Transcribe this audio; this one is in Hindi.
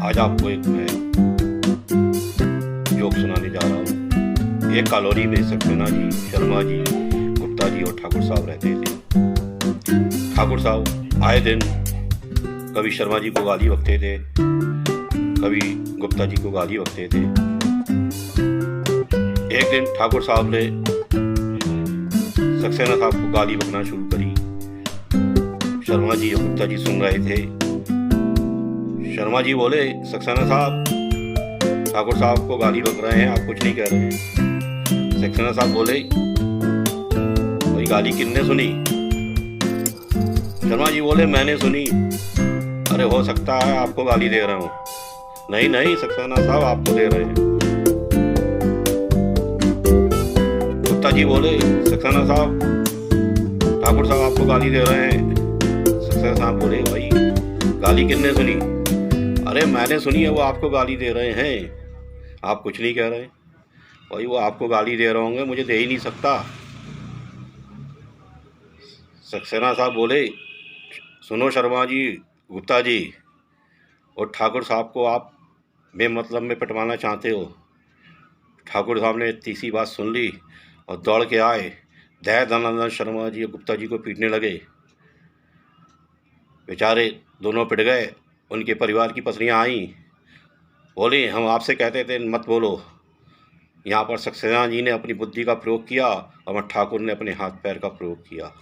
आज आपको एक मैं जोक सुनाने जा रहा हूँ। एक कॉलोनी में सक्सेना जी, शर्मा जी, गुप्ता जी और ठाकुर साहब रहते थे। ठाकुर साहब आए दिन कभी शर्मा जी को गाली बकते थे, कभी गुप्ता जी को गाली बकते थे। एक दिन ठाकुर साहब ने सक्सेना साहब को गाली बकना शुरू करी। शर्मा जी और गुप्ता जी सुन रहे थे। शर्मा जी बोले, सक्सेना साहब, ठाकुर साहब को गाली बक रहे हैं, आप कुछ नहीं कह रहे हैं। सक्सेना साहब बोले, भाई गाली किसने सुनी? शर्मा जी बोले, मैंने सुनी। अरे हो सकता है आपको गाली दे रहा हूँ। नहीं नहीं सक्सेना साहब, आपको दे रहे हैं। गुप्ता जी बोले, सक्सेना साहब, ठाकुर साहब आपको गाली दे रहे हैं। सक्सेना साहब बोले, भाई गाली किसने सुनी? अरे मैंने सुनी है, वो आपको गाली दे रहे हैं, आप कुछ नहीं कह रहे। भाई वो आपको गाली दे रहे होंगे, मुझे दे ही नहीं सकता। सक्सेना साहब बोले, सुनो शर्मा जी, गुप्ता जी, और ठाकुर साहब को आप बेमतलब में पिटवाना चाहते हो। ठाकुर साहब ने तीसरी बात सुन ली और दौड़ के आए, दह दनादन शर्मा जी और गुप्ता जी को पीटने लगे। बेचारे दोनों पिट गए। उनके परिवार की पत्नियां आईं, बोली, हम आपसे कहते थे मत बोलो। यहाँ पर सक्सेना जी ने अपनी बुद्धि का प्रयोग किया और ठाकुर ने अपने हाथ पैर का प्रयोग किया।